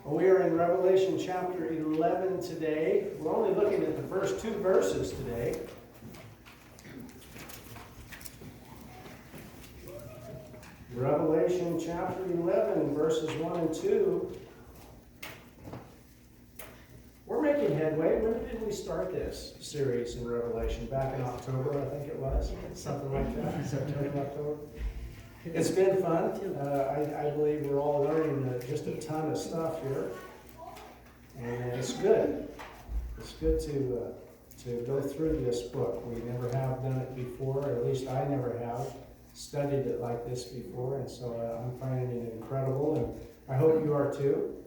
We are in Revelation chapter 11 today. We're only looking at the first two verses today. Revelation chapter 11, verses 1 and 2. We're making headway. When did we start this series in Revelation? Back in October, I think it was. Something like that. September, October. It's been fun. I believe we're all learning just a ton of stuff here. And it's good. It's good to go through this book. We never have done it before, or at least I never have studied it like this before. And so I'm finding it incredible, and I hope you are too.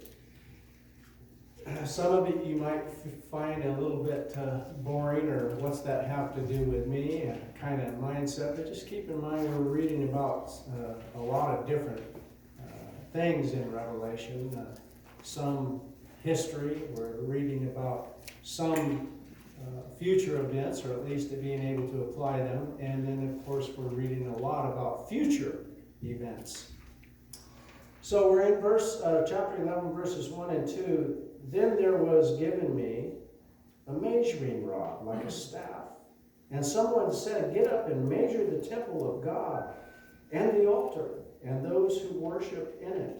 Some of it you might find a little bit boring, or what's that have to do with me, and kind of mindset. But just keep in mind we're reading about a lot of different things in Revelation. Some history, we're reading about some future events, or at least being able to apply them. And then, of course, we're reading a lot about future events. So we're in chapter 11, verses 1 and 2. Then there was given me a measuring rod like a staff. And someone said, "Get up and measure the temple of God and the altar and those who worship in it.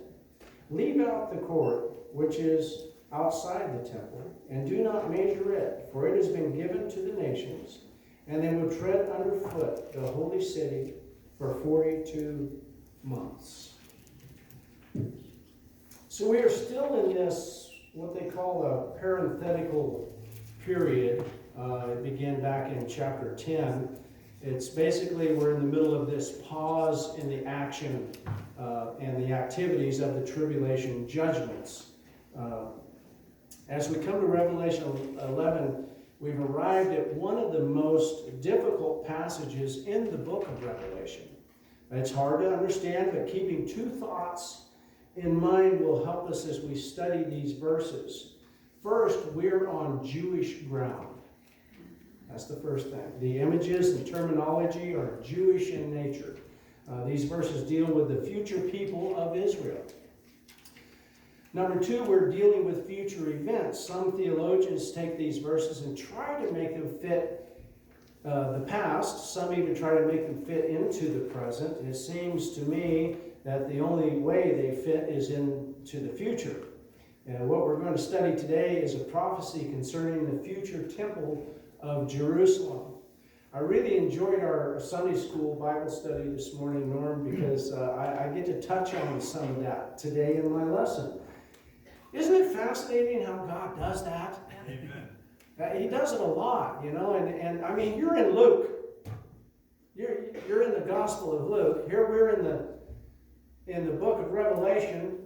Leave out the court which is outside the temple, and do not measure it, for it has been given to the nations, and they will tread underfoot the holy city for 42 months." So we are still in this, what they call a parenthetical period. It began back in chapter 10. It's basically, we're in the middle of this pause in the action and the activities of the tribulation judgments. As we come to Revelation 11, we've arrived at one of the most difficult passages in the book of Revelation. It's hard to understand, but keeping two thoughts in mind will help us as we study these verses. First, we're on Jewish ground. That's the first thing. The images and terminology are Jewish in nature. These verses deal with the future people of Israel. Number two, we're dealing with future events. Some theologians take these verses and try to make them fit the past. Some even try to make them fit into the present. It seems to me that the only way they fit is into the future. And what we're going to study today is a prophecy concerning the future temple of Jerusalem. I really enjoyed our Sunday school Bible study this morning, Norm, because I get to touch on some of that today in my lesson. Isn't it fascinating how God does that? Amen. He does it a lot, you know, and I mean, you're in Luke. You're in the Gospel of Luke. Here we're in the book of Revelation,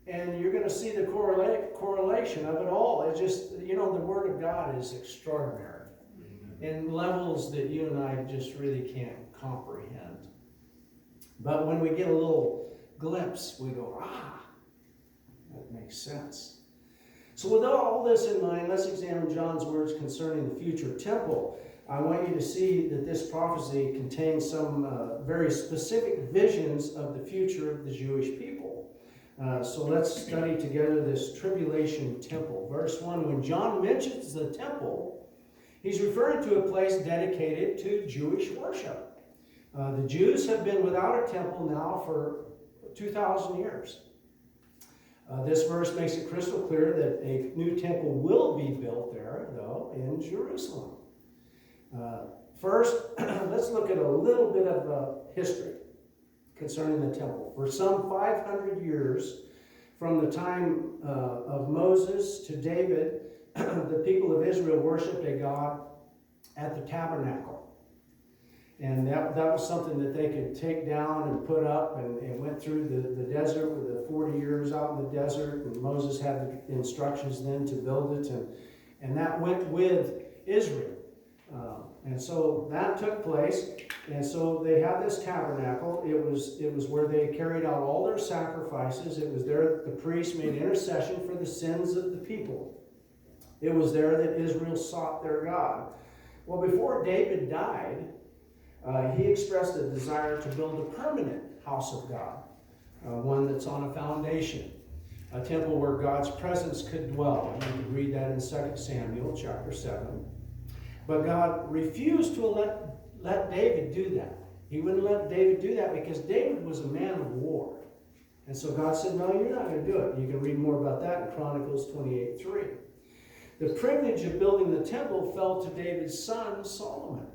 and you're going to see the correlation of it all. It's just, you know, the Word of God is extraordinary in levels that you and I just really can't comprehend. But when we get a little glimpse, we go, that makes sense. So with all this in mind, let's examine John's words concerning the future temple. I want you to see that this prophecy contains some very specific visions of the future of the Jewish people. So let's study together this Tribulation Temple. Verse 1, when John mentions the temple, he's referring to a place dedicated to Jewish worship. The Jews have been without a temple now for 2,000 years. This verse makes it crystal clear that a new temple will be built there, though, in Jerusalem. First, let's look at a little bit of history concerning the temple. For some 500 years, from the time of Moses to David, the people of Israel worshipped a God at the tabernacle. And that was something that they could take down and put up, and went through the desert with the 40 years out in the desert. And Moses had the instructions then to build it, and that went with Israel. And so that took place, and so they had this tabernacle. It was where they carried out all their sacrifices. It was there that the priests made intercession for the sins of the people. It was there that Israel sought their God. Well, before David died, he expressed a desire to build a permanent house of God, one that's on a foundation. a temple where God's presence could dwell. You can read that in 2 Samuel chapter 7. But God refused to let David do that. He wouldn't let David do that because David was a man of war. And so God said, no, you're not going to do it. You can read more about that in Chronicles 28:3. The privilege of building the temple fell to David's son, Solomon.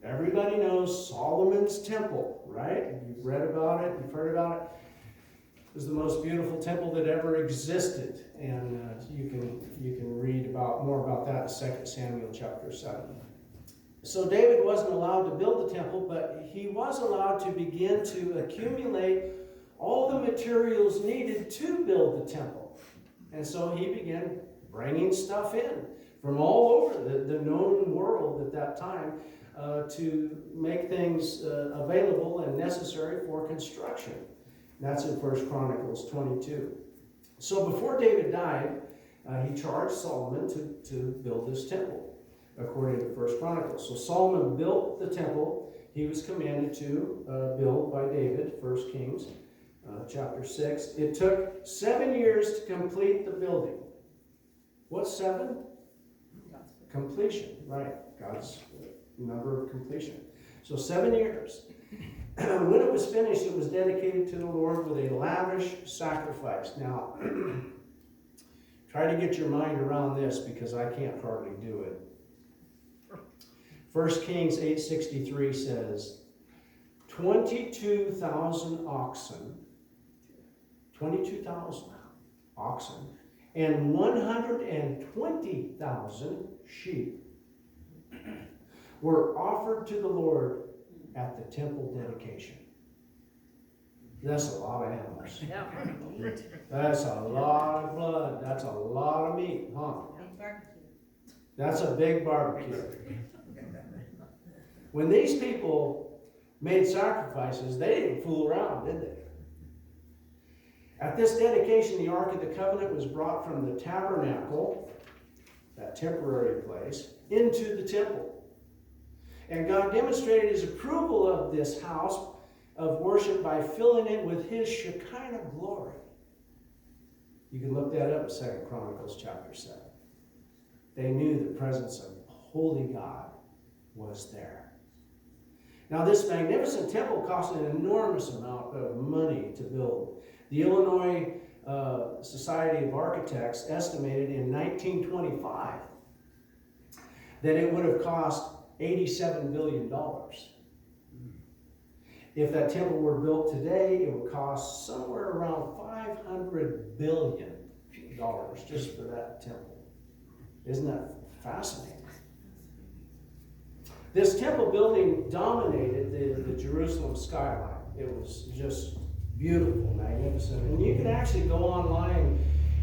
Everybody knows Solomon's temple, right? You've read about it, you've heard about it. It was the most beautiful temple that ever existed. And you can read more about that in 2 Samuel chapter 7. So David wasn't allowed to build the temple, but he was allowed to begin to accumulate all the materials needed to build the temple. And so he began bringing stuff in from all over the known world at that time to make things available and necessary for construction. And that's in 1 Chronicles 22. So before David died, he charged Solomon to build this temple, according to 1 Chronicles. So Solomon built the temple he was commanded to build by David, 1 Kings chapter 6. It took 7 years to complete the building. What's 7? Completion, right. God's number of completion. So 7 years. When it was finished, it was dedicated to the Lord with a lavish sacrifice. Now, try to get your mind around this because I can't hardly do it. 1 Kings 8:63 says, 22,000 oxen, 22,000 oxen, and 120,000 sheep were offered to the Lord at the temple dedication. That's a lot of animals. That's a lot of blood. That's a lot of meat, huh? That's a big barbecue. When these people made sacrifices, they didn't fool around, did they? At this dedication, the Ark of the Covenant was brought from the tabernacle, that temporary place, into the temple. And God demonstrated his approval of this house of worship by filling it with his Shekinah glory. You can look that up in 2 Chronicles chapter 7. They knew the presence of holy God was there. Now, this magnificent temple cost an enormous amount of money to build. The Illinois Society of Architects estimated in 1925 that it would have cost $87 billion. If that temple were built today, it would cost somewhere around $500 billion just for that temple. Isn't that fascinating? This temple building dominated the Jerusalem skyline. It was just beautiful, magnificent. And you can actually go online,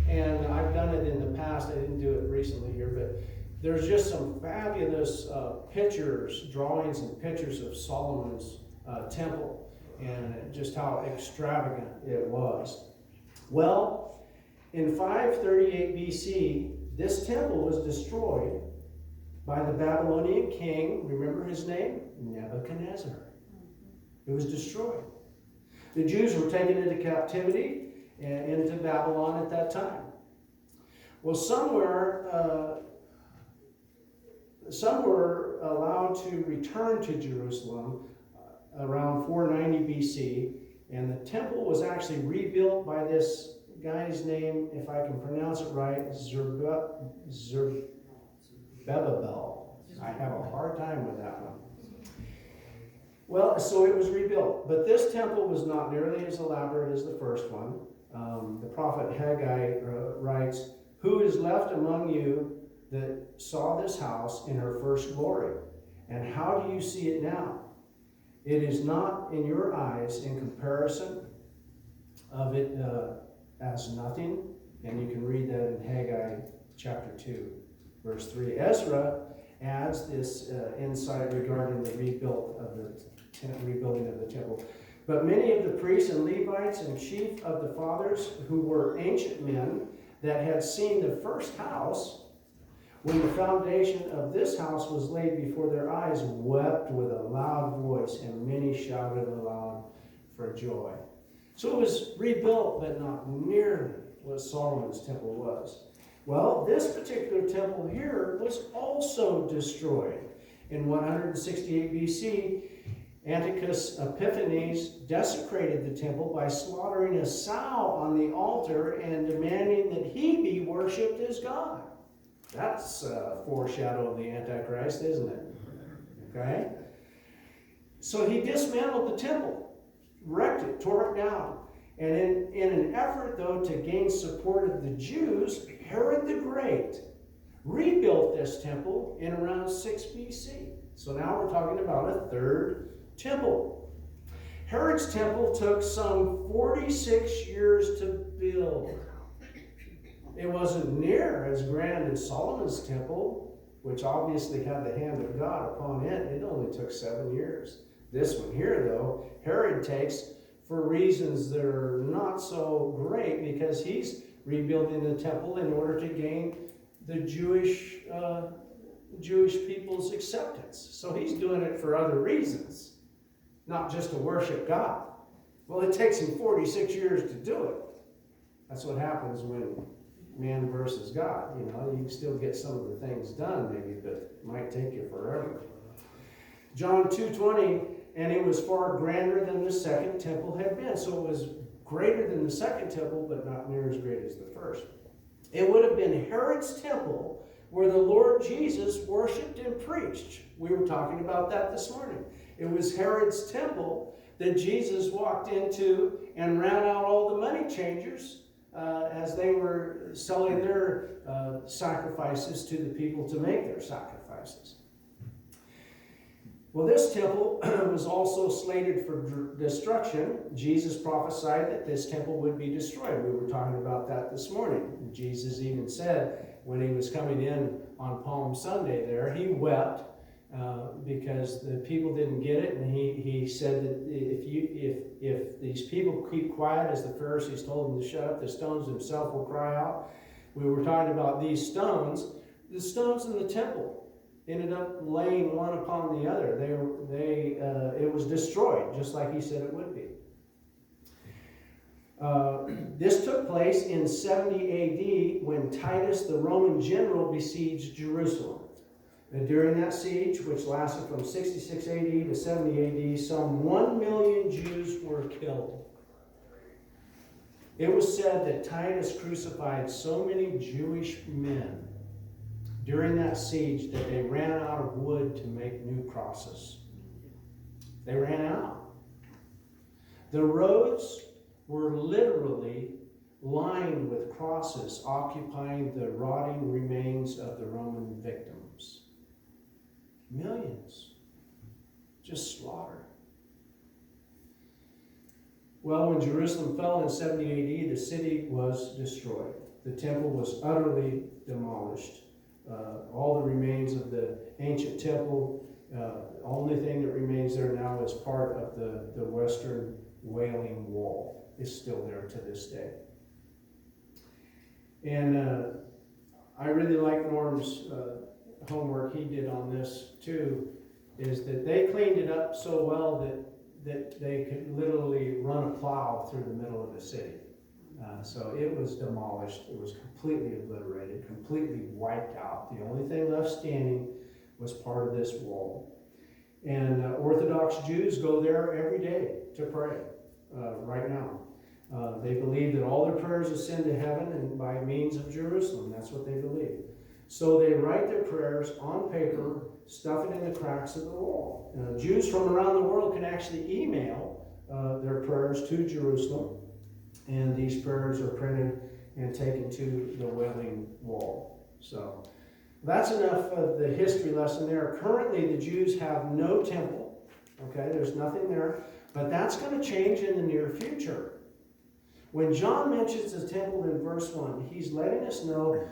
and I've done it in the past. I didn't do it recently here, but there's just some fabulous pictures, drawings and pictures of Solomon's temple and just how extravagant it was. Well, in 538 BC, this temple was destroyed by the Babylonian king. Remember his name? Nebuchadnezzar. It was destroyed. The Jews were taken into captivity into Babylon at that time. Well, some were allowed to return to Jerusalem around 490 BC, and the temple was actually rebuilt by this guy's name, if I can pronounce it right, Zerubbabel. I have a hard time with that one. Well, so it was rebuilt, but this temple was not nearly as elaborate as the first one. The prophet Haggai writes, "Who is left among you that saw this house in her first glory? And how do you see it now? It is not in your eyes in comparison of it as nothing." And you can read that in Haggai chapter 2, verse 3. Ezra adds this insight regarding the rebuilding of the temple. But many of the priests and Levites and chief of the fathers, who were ancient men that had seen the first house, when the foundation of this house was laid before their eyes, wept with a loud voice, and many shouted aloud for joy. So it was rebuilt, but not nearly what Solomon's temple was. Well, this particular temple here was also destroyed. In 168 BC, Antiochus Epiphanes desecrated the temple by slaughtering a sow on the altar and demanding that he be worshipped as God. That's a foreshadow of the Antichrist, isn't it? Okay? So he dismantled the temple, wrecked it, tore it down. And in an effort, though, to gain support of the Jews, Herod the Great rebuilt this temple in around 6 BC. So now we're talking about a third temple. Herod's temple took some 46 years to build. It wasn't near as grand as Solomon's temple, which obviously had the hand of God upon it. It only took 7 years. This one here, though, Herod takes for reasons that are not so great, because he's rebuilding the temple in order to gain the Jewish people's acceptance. So he's doing it for other reasons, not just to worship God. Well, it takes him 46 years to do it. That's what happens when man versus God. You know, you can still get some of the things done maybe, but it might take you forever. John 2:20, and it was far grander than the second temple had been. So it was greater than the second temple, but not near as great as the first. It would have been Herod's temple where the Lord Jesus worshiped and preached. We were talking about that this morning. It was Herod's temple that Jesus walked into and ran out all the money changers as they were selling their sacrifices to the people to make their sacrifices. Well, this temple was also slated for destruction. Jesus prophesied that this temple would be destroyed. We were talking about that this morning. Jesus even said when he was coming in on Palm Sunday there, he wept because the people didn't get it. And he said that if these people keep quiet, as the Pharisees told them to shut up, the stones themselves will cry out. We were talking about these stones. The stones in the temple ended up laying one upon the other. It was destroyed, just like he said it would be. This took place in 70 AD when Titus, the Roman general, besieged Jerusalem. And during that siege, which lasted from 66 AD to 70 AD, some 1 million Jews were killed. It was said that Titus crucified so many Jewish men during that siege that they ran out of wood to make new crosses. They ran out. The roads were literally lined with crosses occupying the rotting remains of the Roman victims. Millions. Just slaughtered. Well, when Jerusalem fell in 70 AD, the city was destroyed. The temple was utterly demolished. All the remains of the ancient temple, only thing that remains there now is part of the western Wailing Wall. It's still there to this day. And I really like Norm's homework he did on this too, is that they cleaned it up so well that they could literally run a plow through the middle of the city. So it was demolished. It was completely obliterated, completely wiped out. The only thing left standing was part of this wall. And Orthodox Jews go there every day to pray right now. They believe that all their prayers ascend to heaven and by means of Jerusalem. That's what they believe. So they write their prayers on paper, stuff it in the cracks of the wall. Jews from around the world can actually email their prayers to Jerusalem. And these prayers are printed and taken to the Wailing Wall. So that's enough of the history lesson there. Currently, the Jews have no temple. Okay, there's nothing there. But that's going to change in the near future. When John mentions the temple in verse 1, he's letting us know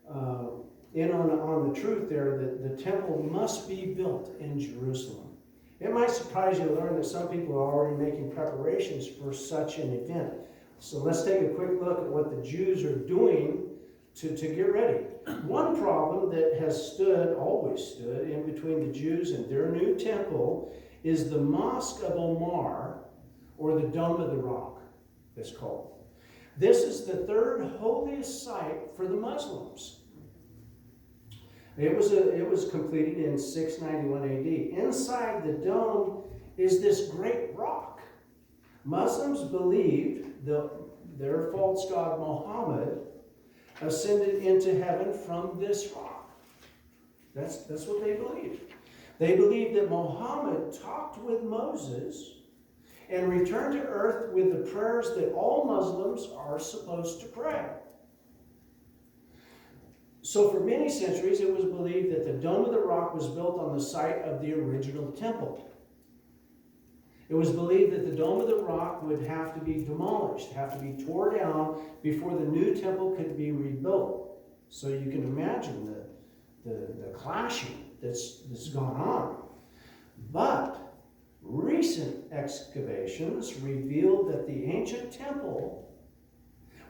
on the truth there that the temple must be built in Jerusalem. It might surprise you to learn that some people are already making preparations for such an event. So let's take a quick look at what the Jews are doing to get ready. One problem that has always stood in between the Jews and their new temple is the Mosque of Omar, or the Dome of the Rock, it's called. This is the third holiest site for the Muslims. It was completed in 691 AD. Inside the dome is this great rock. Muslims believed their false god Muhammad ascended into heaven from this rock. That's what they believed. They believed that Muhammad talked with Moses and returned to earth with the prayers that all Muslims are supposed to pray. So for many centuries, it was believed that the Dome of the Rock was built on the site of the original temple. It was believed that the Dome of the Rock would have to be demolished, have to be torn down before the new temple could be rebuilt. So you can imagine the clashing that's gone on. But recent excavations revealed that the ancient temple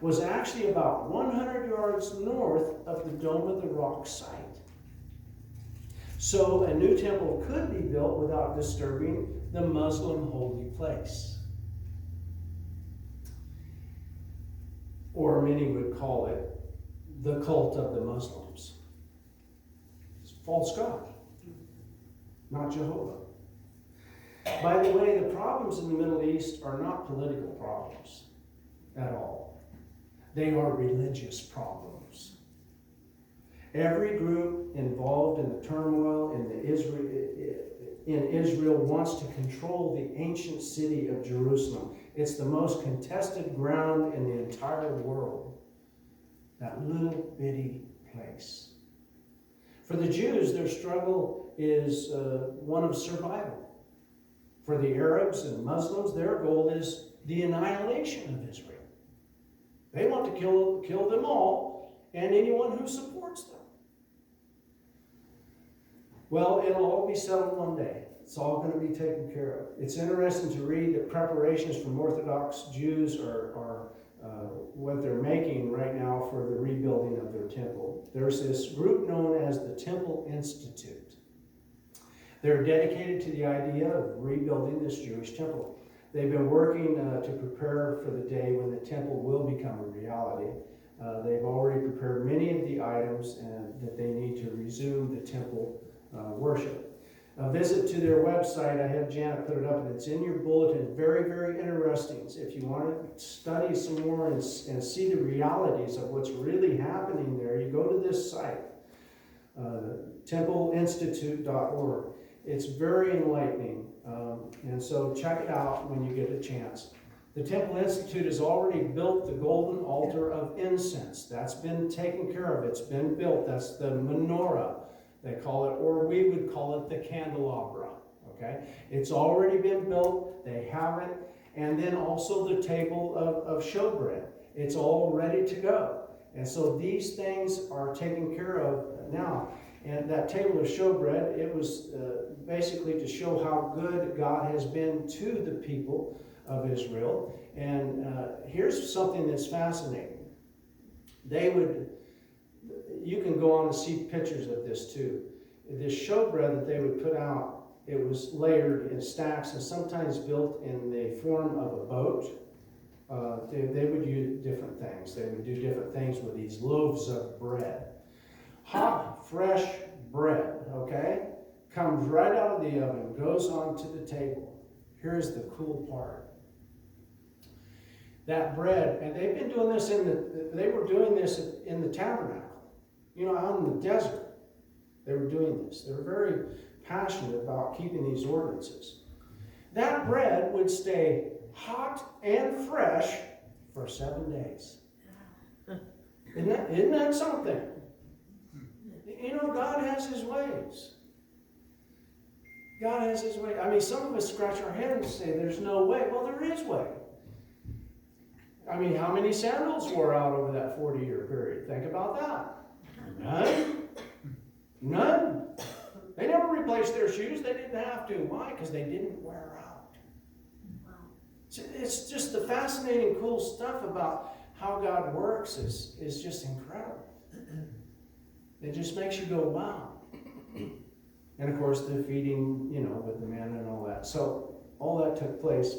was actually about 100 yards north of the Dome of the Rock site. So a new temple could be built without disturbing the Muslim holy place. Or many would call it the cult of the Muslims. It's a false god, not Jehovah. By the way, the problems in the Middle East are not political problems at all. They are religious problems. Every group involved in the turmoil in Israel wants to control the ancient city of Jerusalem. It's the most contested ground in the entire world. That little bitty place. For the Jews, their struggle is one of survival. For the Arabs and Muslims, their goal is the annihilation of Israel. They want to kill them all and anyone who supports them. Well, it'll all be settled one day. It's all going to be taken care of. It's interesting to read that preparations from Orthodox Jews are what they're making right now for the rebuilding of their temple. There's this group known as the Temple Institute. They're dedicated to the idea of rebuilding this Jewish temple. They've been working to prepare for the day when the temple will become a reality. They've already prepared many of the items that they need to resume the temple worship. A visit to their website, I had Janet put it up, and it's in your bulletin. Very, very interesting. If you want to study some more and see the realities of what's really happening there, you go to this site, templeinstitute.org. It's very enlightening, and so check it out when you get a chance. The Temple Institute has already built the golden altar of incense. That's been taken care of. It's been built. That's the menorah, they call it, or we would call it the candelabra. Okay? It's already been built. They have it. And then also the table of showbread. It's all ready to go. And so these things are taken care of now. And that table of showbread, it was basically to show how good God has been to the people of Israel. And here's something that's fascinating. You can go on and see pictures of this too. This showbread that they would put out, it was layered in stacks and sometimes built in the form of a boat. They would use different things. They would do different things with these loaves of bread. Hot, fresh bread, okay, comes right out of the oven, goes onto the table. Here's the cool part. That bread, and they've been doing this they were doing this in the tabernacle. You know, out in the desert, they were doing this. They were very passionate about keeping these ordinances. That bread would stay hot and fresh for 7 days. Isn't that something? You know, God has his ways. God has his way. I mean, some of us scratch our head and say, there's no way. Well, there is way. I mean, how many sandals wore out over that 40-year period? Think about that. None. None. They never replaced their shoes. They didn't have to. Why? Because they didn't wear out. Wow. It's just the fascinating, cool stuff about how God works is just incredible. It just makes you go, wow. And of course, the feeding, you know, with the manna and all that. So all that took place.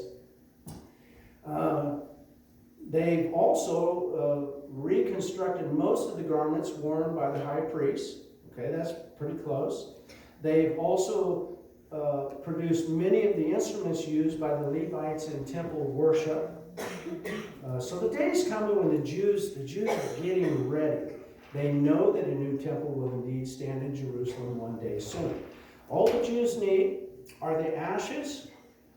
They've also reconstructed most of the garments worn by the high priest. Okay, that's pretty close. They've also produced many of the instruments used by the Levites in temple worship. So the day is coming when the Jews are getting ready. They know that a new temple will indeed stand in Jerusalem one day soon. All the Jews need are the ashes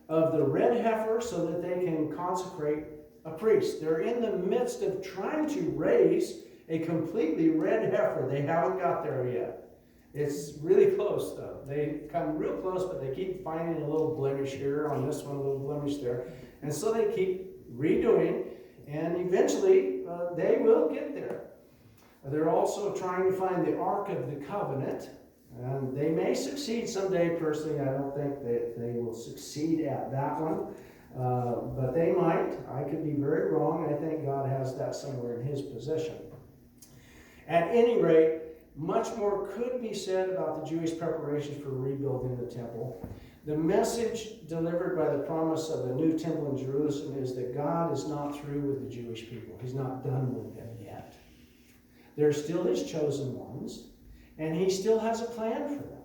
of the red heifer so that they can consecrate a priest. They're in the midst of trying to raise a completely red heifer. They haven't got there yet. It's really close, though. They come real close, but they keep finding a little blemish here on this one, a little blemish there. And so they keep redoing, and eventually they will get there. They're also trying to find the Ark of the Covenant, and they may succeed someday. Personally, I don't think that they will succeed at that one, but they might. I could be very wrong. I think God has that somewhere in his possession. At any rate, much more could be said about the Jewish preparations for rebuilding the temple. The message delivered by the promise of the new temple in Jerusalem is that God is not through with the Jewish people. He's not done with them yet. They're still his chosen ones, and he still has a plan for them.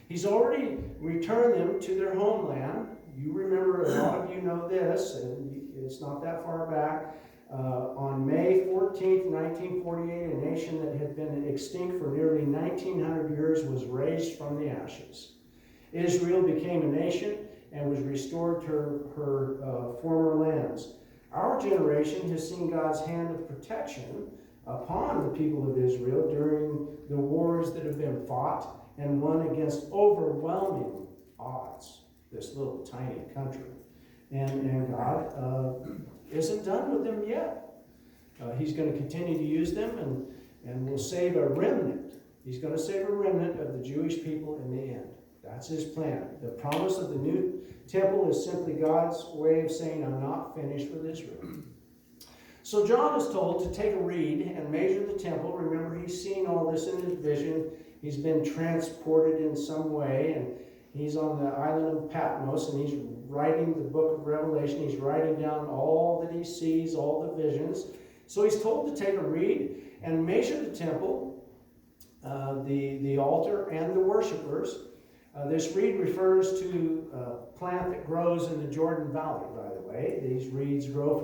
He's already returned them to their homeland. You remember, a lot of you know this, and it's not that far back. On May 14th, 1948, a nation that had been extinct for nearly 1900 years was raised from the ashes. Israel became a nation and was restored to her former lands. Our generation has seen God's hand of protection upon the people of Israel during the wars that have been fought and won against overwhelming odds, this little tiny country. And God isn't done with them yet. He's going to continue to use them and will save a remnant. He's going to save a remnant of the Jewish people in the end. That's his plan. The promise of the new temple is simply God's way of saying, I'm not finished with Israel. So John is told to take a reed and measure the temple. Remember, he's seen all this in his vision. He's been transported in some way, and he's on the island of Patmos, and he's writing the book of Revelation. He's writing down all that he sees, all the visions. So he's told to take a reed and measure the temple, the altar, and the worshipers. This reed refers to a plant that grows in the Jordan Valley, by the way. These reeds grow from